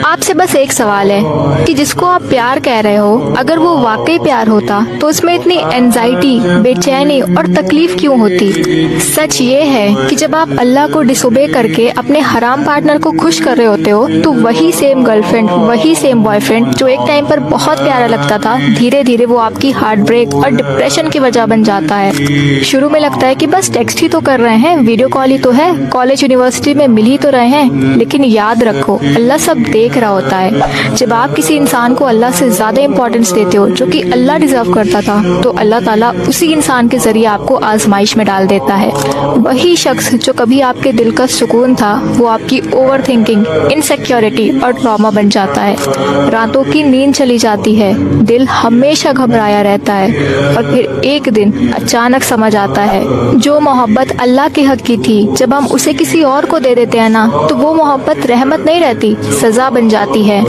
آپ سے بس ایک سوال ہے کہ جس کو آپ پیار کہہ رہے ہو اگر وہ واقعی پیار ہوتا تو اس میں اتنی اینزائٹی، بے چینی اور تکلیف کیوں ہوتی؟ سچ یہ ہے کہ جب آپ اللہ کو ڈس اوبے کر کے اپنے حرام پارٹنر کو خوش کر رہے ہوتے ہو تو وہی سیم گرل فرینڈ، وہی سیم بوائے فرینڈ جو ایک ٹائم پر بہت پیارا لگتا تھا، دھیرے دھیرے وہ آپ کی ہارٹ بریک اور ڈپریشن کی وجہ بن جاتا ہے۔ شروع میں لگتا ہے کہ بس ٹیکسٹ ہی تو کر رہے ہیں، ویڈیو کال ہی تو ہے، کالج یونیورسٹی میں مل ہی تو رہے ہیں، لیکن یاد رکھو اللہ سب دیکھ رہا ہوتا ہے۔ جب آپ کسی انسان کو اللہ سے زیادہ امپورٹنس دیتے ہو جو کہ اللہ ڈیزرو کرتا تھا تو اللہ تعالیٰ اسی انسان کے ذریعے آپ کو آزمائش میں ڈال دیتا ہے۔ وہی شخص جو کبھی آپ کے دل کا سکون تھا وہ آپ کی اوور تھنکنگ، انسیکیورٹی اور ٹراما بن جاتا ہے۔ راتوں کی نیند چلی جاتی ہے، دل ہمیشہ گھبرایا رہتا ہے، اور پھر ایک دن اچانک سمجھ آتا ہے جو محبت اللہ کے حق کی تھی جب ہم اسے کسی اور کو دے دیتے ہیں نا تو وہ محبت رحمت نہیں رہتی، سزا بن جاتی ہے۔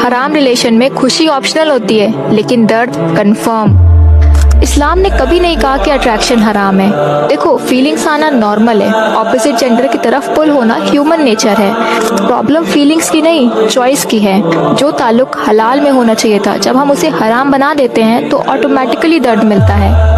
حرام ریلیشن میں خوشی آپشنل ہوتی ہے لیکن درد کنفرم۔ اسلام نے کبھی نہیں کہا کہ اٹریکشن حرام ہے۔ دیکھو، فیلنگز آنا نارمل ہے، اپوزٹ جینڈر کی طرف پل ہونا ہیومن نیچر ہے۔ پرابلم فیلنگز کی نہیں، چوائس کی ہے۔ جو تعلق حلال میں ہونا چاہیے تھا جب ہم اسے حرام بنا دیتے ہیں تو آٹومیٹکلی درد ملتا ہے۔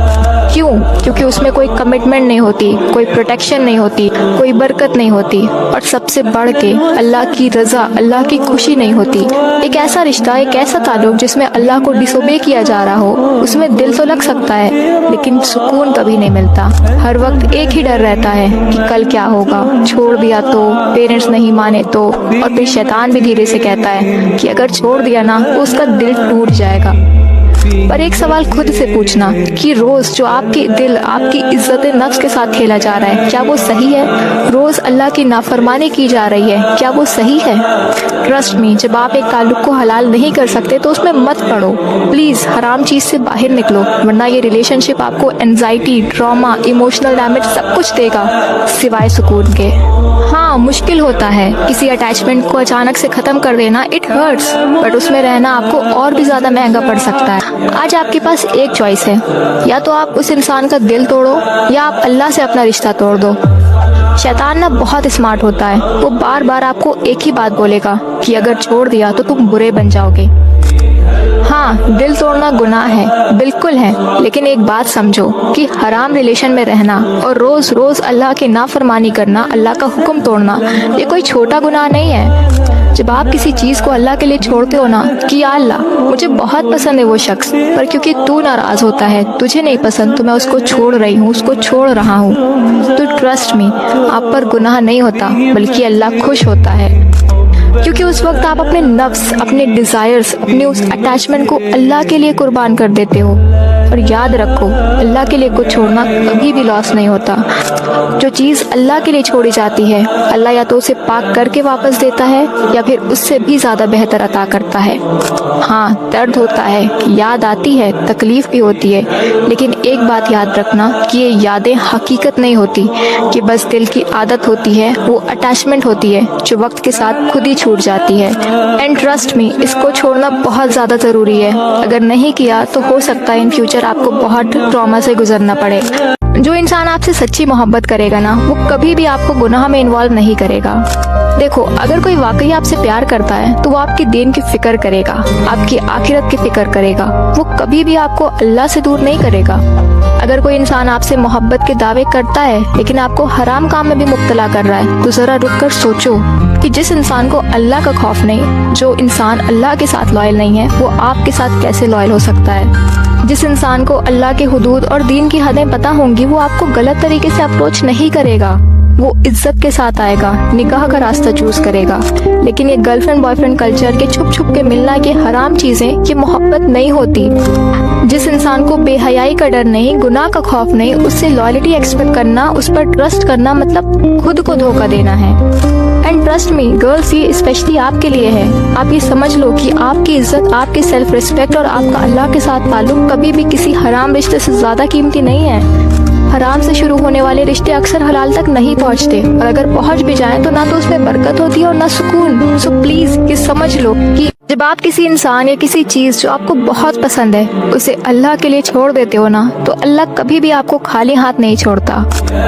کیوں؟ کیونکہ اس میں کوئی کمٹمنٹ نہیں ہوتی، کوئی پروٹیکشن نہیں ہوتی، کوئی برکت نہیں ہوتی، اور سب سے بڑھ کے اللہ کی رضا، اللہ کی خوشی نہیں ہوتی۔ ایک ایسا رشتہ، ایک ایسا تعلق جس میں اللہ کو ڈس اوبے کیا جا رہا ہو، اس میں دل تو لگ سکتا ہے لیکن سکون کبھی نہیں ملتا۔ ہر وقت ایک ہی ڈر رہتا ہے کہ کل کیا ہوگا، چھوڑ دیا تو، پیرنٹس نہیں مانے تو، اور پھر شیطان بھی دھیرے سے کہتا ہے کہ اگر چھوڑ دیا نا تو اس کا دل ٹوٹ جائے گا۔ پر ایک سوال خود سے پوچھنا کہ روز جو آپ کے دل، آپ کی عزت نفس کے ساتھ کھیلا جا رہا ہے، کیا وہ صحیح ہے؟ روز اللہ کی نافرمانی کی جا رہی ہے، کیا وہ صحیح ہے؟ ٹرسٹ می، جب آپ ایک تعلق کو حلال نہیں کر سکتے تو اس میں مت پڑو، پلیز حرام چیز سے باہر نکلو، ورنہ یہ ریلیشن شپ آپ کو اینزائٹی، ٹراما، ایموشنل ڈیمیج سب کچھ دے گا سوائے سکون کے۔ ہاں، مشکل ہوتا ہے کسی اٹیچمنٹ کو اچانک سے ختم کر دینا، اٹ ہرٹس، بٹ اس میں رہنا آپ کو اور بھی زیادہ مہنگا پڑ سکتا ہے۔ آج آپ کے پاس ایک چوائس ہے، یا تو آپ اس انسان کا دل توڑو یا آپ اللہ سے اپنا رشتہ توڑ دو۔ شیطان نا بہت اسمارٹ ہوتا ہے، وہ بار بار آپ کو ایک ہی بات بولے گا کہ اگر چھوڑ دیا تو تم برے بن جاؤ گے۔ ہاں، دل توڑنا گناہ ہے، بالکل ہے، لیکن ایک بات سمجھو کہ حرام ریلیشن میں رہنا اور روز روز اللہ کی نافرمانی کرنا، اللہ کا حکم توڑنا، یہ کوئی چھوٹا گناہ نہیں ہے۔ جب آپ کسی چیز کو اللہ کے لیے چھوڑتے ہو نا کہ یا اللہ مجھے بہت پسند ہے وہ شخص، پر کیونکہ تو ناراض ہوتا ہے، تجھے نہیں پسند، تو میں اس کو چھوڑ رہی ہوں، اس کو چھوڑ رہا ہوں، تو ٹرسٹ می آپ پر گناہ نہیں ہوتا بلکہ اللہ خوش ہوتا ہے، کیونکہ اس وقت آپ اپنے نفس، اپنے ڈیزائرز، اپنے اس اٹیچمنٹ کو اللہ کے لیے قربان کر دیتے ہو۔ اور یاد رکھو، اللہ کے لیے کچھ چھوڑنا کبھی بھی لاس نہیں ہوتا۔ جو چیز اللہ کے لیے چھوڑی جاتی ہے، اللہ یا تو اسے پاک کر کے واپس دیتا ہے یا پھر اس سے بھی زیادہ بہتر عطا کرتا ہے۔ ہاں، درد ہوتا ہے، یاد آتی ہے، تکلیف بھی ہوتی ہے، لیکن ایک بات یاد رکھنا کہ یہ یادیں حقیقت نہیں ہوتی، کہ بس دل کی عادت ہوتی ہے، وہ اٹیچمنٹ ہوتی ہے جو وقت کے ساتھ خود ہی چھوٹ جاتی ہے۔ اینڈ ٹرسٹ می، اس کو چھوڑنا بہت زیادہ ضروری ہے۔ اگر نہیں کیا تو ہو سکتا ہے ان فیوچر آپ کو بہت ٹراما سے گزرنا پڑے۔ جو انسان آپ سے سچی محبت کرے گا نا وہ کبھی بھی آپ کو گناہ میں انوالو نہیں کرے گا۔ دیکھو، اگر کوئی واقعی آپ سے پیار کرتا ہے تو وہ آپ کے دین کی فکر کرے گا، آپ کی آخرت کی فکر کرے گا، وہ کبھی بھی آپ کو اللہ سے دور نہیں کرے گا۔ اگر کوئی انسان آپ سے محبت کے دعوے کرتا ہے لیکن آپ کو حرام کام میں بھی مبتلا کر رہا ہے تو ذرا رک کر سوچو کہ جس انسان کو اللہ کا خوف نہیں، جو انسان اللہ کے ساتھ لائل نہیں ہے، وہ آپ کے ساتھ کیسے لائل ہو سکتا ہے؟ جس انسان کو اللہ کے حدود اور دین کی حدیں پتہ ہوں گی وہ آپ کو غلط طریقے سے اپروچ نہیں کرے گا، وہ عزت کے ساتھ آئے گا، نکاح کا راستہ چوز کرے گا۔ لیکن یہ girl friend boy friend culture کے چھپ چھپ کے ملنا کے حرام چیزیں، یہ محبت نہیں ہوتی۔ جس انسان کو بے حیائی کا ڈر نہیں، گناہ کا خوف نہیں، اس سے لائلٹی ایکسپیکٹ کرنا، اس پر ٹرسٹ کرنا مطلب خود کو دھوکہ دینا ہے۔ اینڈ ٹرسٹ می گرلز، یہ اسپیشلی آپ کے لیے ہے۔ آپ یہ سمجھ لو کہ آپ کی عزت، آپ کی سیلف ریسپیکٹ اور آپ کا اللہ کے ساتھ تعلق کبھی بھی کسی حرام رشتے سے زیادہ قیمتی نہیں ہے۔ حرام سے شروع ہونے والے رشتے اکثر حلال تک نہیں پہنچتے، اور اگر پہنچ بھی جائیں تو نہ تو اس میں برکت ہوتی ہے اور نہ سکون۔ سو پلیز یہ سمجھ لو کہ جب آپ کسی انسان یا کسی چیز جو آپ کو بہت پسند ہے اسے اللہ کے لیے چھوڑ دیتے ہو نا، تو اللہ کبھی بھی آپ کو خالی ہاتھ نہیں چھوڑتا۔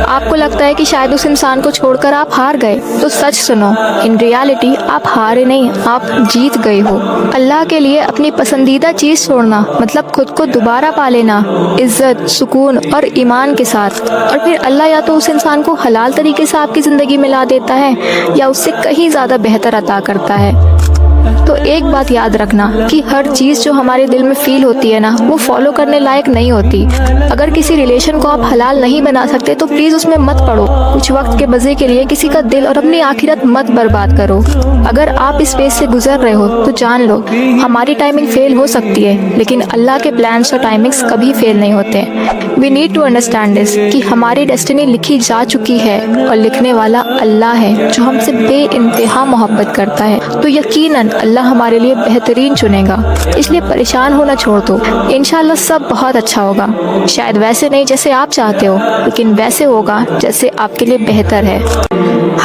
آپ کو لگتا ہے کہ شاید اس انسان کو چھوڑ کر آپ ہار گئے، تو سچ سنو، ان ریالٹی آپ ہارے نہیں، آپ جیت گئے ہو۔ اللہ کے لیے اپنی پسندیدہ چیز چھوڑنا مطلب خود کو دوبارہ پا لینا، عزت، سکون اور ایمان کے ساتھ۔ اور پھر اللہ یا تو اس انسان کو حلال طریقے سے آپ کی زندگی میں لا دیتا ہے یا اس سے کہیں زیادہ بہتر عطا کرتا ہے۔ تو ایک بات یاد رکھنا کہ ہر چیز جو ہمارے دل میں فیل ہوتی ہے نا، وہ فالو کرنے لائق نہیں ہوتی۔ اگر کسی ریلیشن کو آپ حلال نہیں بنا سکتے تو پلیز اس میں مت پڑو۔ کچھ وقت کے مزے کے لیے کسی کا دل اور اپنی آخرت مت برباد کرو۔ اگر آپ اس فیز سے گزر رہے ہو تو جان لو ہماری ٹائمنگ فیل ہو سکتی ہے، لیکن اللہ کے پلانس اور ٹائمنگز کبھی فیل نہیں ہوتے۔ We need to understand this کہ ہماری ڈیسٹینی لکھی جا چکی ہے اور لکھنے والا اللہ ہے جو ہم سے بے انتہا محبت کرتا ہے۔ تو یقیناً اللہ ہمارے لیے بہترین چنے گا، اس لیے پریشان ہونا چھوڑ دو۔ انشاءاللہ سب بہت اچھا ہوگا، شاید ویسے نہیں جیسے آپ چاہتے ہو، لیکن ویسے ہوگا جیسے آپ کے لیے بہتر ہے۔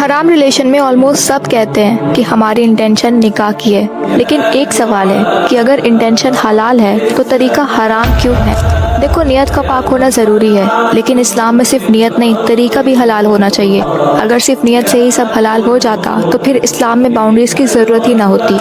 حرام ریلیشن میں آلموسٹ سب کہتے ہیں کہ ہماری انٹینشن نکاح کی ہے، لیکن ایک سوال ہے کہ اگر انٹینشن حلال ہے تو طریقہ حرام کیوں ہے؟ دیکھو، نیت کا پاک ہونا ضروری ہے، لیکن اسلام میں صرف نیت نہیں، طریقہ بھی حلال ہونا چاہیے۔ اگر صرف نیت سے ہی سب حلال ہو جاتا تو پھر اسلام میں باؤنڈریز کی ضرورت ہی نہ ہوتی۔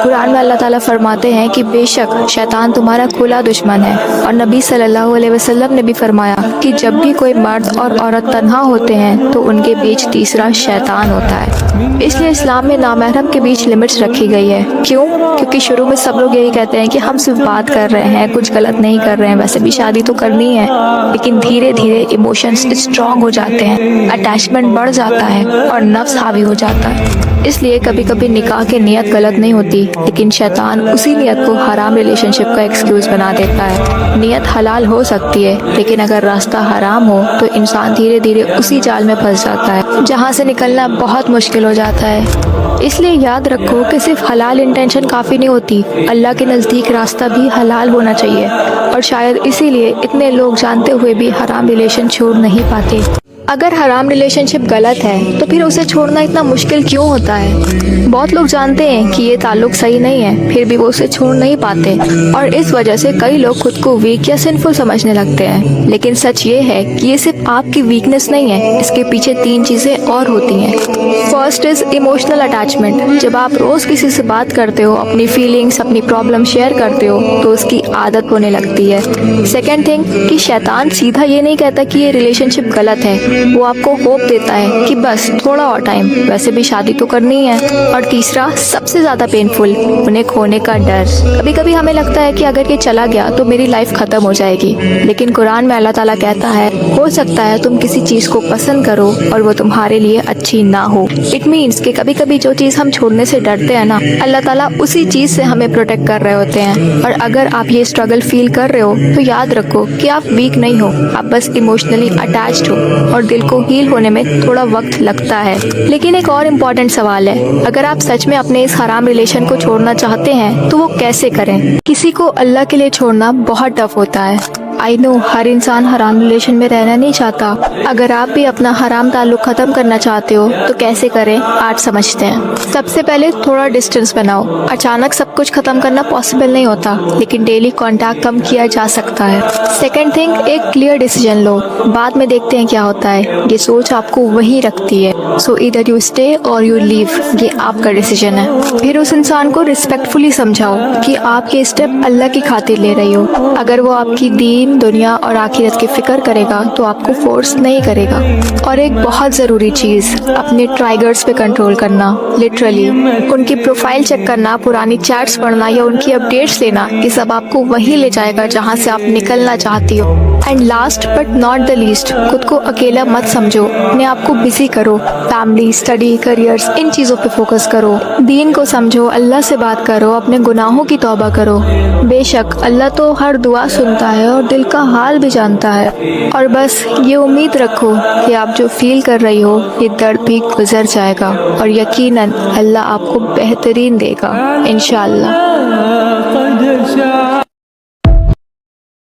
قرآن میں اللہ تعالیٰ فرماتے ہیں کہ بے شک شیطان تمہارا کھلا دشمن ہے، اور نبی صلی اللہ علیہ وسلم نے بھی فرمایا کہ جب بھی کوئی مرد اور عورت تنہا ہوتے ہیں تو ان کے بیچ تیسرا شیطان ہوتا ہے۔ اس لیے اسلام میں نامحرم کے بیچ لمٹس رکھی گئی ہے۔ کیوں؟ کیونکہ شروع میں سب لوگ یہی کہتے ہیں کہ ہم صرف بات کر رہے ہیں، کچھ غلط نہیں کر رہے ہیں، ویسے بھی شادی تو کرنی ہے، لیکن دھیرے دھیرے ایموشنز اسٹرانگ ہو جاتے ہیں، اٹیچمنٹ بڑھ جاتا ہے اور نفس حاوی ہو جاتا ہے۔ اس لیے کبھی کبھی نکاح کی نیت غلط نہیں ہوتی، لیکن شیطان اسی نیت کو حرام ریلیشن شپ کا ایکسکیوز بنا دیتا ہے۔ نیت حلال ہو سکتی ہے، لیکن اگر راستہ حرام ہو تو انسان دھیرے دھیرے اسی جال میں پھنس جاتا ہے جہاں سے نکلنا بہت مشکل ہو جاتا ہے۔ اس لیے یاد رکھو کہ صرف حلال انٹینشن کافی نہیں ہوتی، اللہ کے نزدیک راستہ بھی حلال ہونا چاہیے، اور شاید اسی لیے اتنے لوگ جانتے ہوئے بھی حرام ریلیشن چھوڑ نہیں پاتے۔ اگر حرام ریلیشن شپ غلط ہے تو پھر اسے چھوڑنا اتنا مشکل کیوں ہوتا ہے؟ بہت لوگ جانتے ہیں کہ یہ تعلق صحیح نہیں ہے، پھر بھی وہ اسے چھوڑ نہیں پاتے، اور اس وجہ سے کئی لوگ خود کو ویک یا سنفل سمجھنے لگتے ہیں۔ لیکن سچ یہ ہے کہ یہ صرف آپ کی ویکنس نہیں ہے، اس کے پیچھے 3 چیزیں اور ہوتی ہیں۔ First is emotional attachment. جب آپ روز کسی سے بات کرتے ہو، اپنی فیلنگس، اپنی پرابلم شیئر کرتے ہو تو اس کی عادت ہونے لگتی ہے۔ سیکنڈ تھنگ کہ شیطان سیدھا یہ نہیں کہتا کہ یہ ریلیشن شپ غلط ہے، وہ آپ کو ہوپ دیتا ہے کہ بس تھوڑا اور ٹائم، ویسے بھی شادی تو کرنی ہے۔ اور تیسرا سب سے زیادہ پینفل، انہیں کھونے کا ڈر۔ کبھی کبھی ہمیں لگتا ہے کہ اگر یہ چلا گیا تو میری لائف ختم ہو جائے گی، لیکن قرآن میں اللہ تعالیٰ کہتا ہے ہو سکتا ہے تم کسی چیز کو پسند کرو اور وہ تمہارے لیے اچھی نہ ہو۔ اٹ مینس کہ کبھی کبھی جو چیز ہم چھوڑنے سے ڈرتے ہیں نا، اللہ تعالیٰ اسی چیز سے ہمیں پروٹیکٹ کر رہے ہوتے ہیں۔ اور اگر آپ یہ اسٹرگل فیل کر رہے ہو تو یاد رکھو کہ آپ ویک نہیں ہو، آپ بس ایموشنلی اٹیچڈ ہو، اور دل کو ہیل ہونے میں تھوڑا وقت لگتا ہے۔ لیکن ایک اور امپورٹنٹ سوال ہے، اگر آپ سچ میں اپنے اس حرام ریلیشن کو چھوڑنا چاہتے ہیں تو وہ کیسے کریں؟ کسی کو اللہ کے لیے چھوڑنا بہت ٹف ہوتا ہے۔ آئی نو ہر انسان حرام ریلیشن میں رہنا نہیں چاہتا۔ اگر آپ بھی اپنا حرام تعلق ختم کرنا چاہتے ہو تو کیسے کریں، آج سمجھتے ہیں۔ سب سے پہلے تھوڑا ڈسٹینس بناؤ۔ اچانک سب کچھ ختم کرنا پاسبل نہیں ہوتا، لیکن ڈیلی کانٹیکٹ کم کیا جا سکتا ہے۔ سیکنڈ تھنگ، ایک کلیئر ڈیسیجن لو، بعد میں دیکھتے ہیں کیا ہوتا ہے۔ یہ سوچ آپ کو وہی رکھتی ہے، سو ایدر یو اسٹے اور یو لیو، یہ آپ کا ڈیسیجن ہے۔ پھر اس انسان کو ریسپیکٹفلی سمجھاؤ کہ آپ یہ اسٹیپ اللہ کی خاطر لے رہی ہو۔ اگر وہ آپ کی دین، دنیا اور آخرت کی فکر کرے گا تو آپ کو فورس نہیں کرے گا۔ اور ایک بہت ضروری چیز، اپنے ٹرائگرز پہ کنٹرول کرنا، لٹرلی ان کی پروفائل چیک کرنا، پرانی چیٹس پڑھنا یا ان کی اپڈیٹس لینا، یہ سب آپ کو وہیں لے جائے گا جہاں سے آپ نکلنا چاہتی ہو۔ And last but not the least, خود کو اکیلا مت سمجھو، اپنے آپ کو بزی کرو، فیملی، اسٹڈی، کریئرز، ان چیزوں پہ فوکس کرو، دین کو سمجھو، اللہ سے بات کرو، اپنے گناہوں کی توبہ کرو۔ بے شک اللہ تو ہر دعا سنتا ہے اور دل کا حال بھی جانتا ہے، اور بس یہ امید رکھو کہ آپ جو فیل کر رہی ہو یہ درد بھی گزر جائے گا، اور یقیناً اللہ آپ کو بہترین دے گا انشاءاللہ۔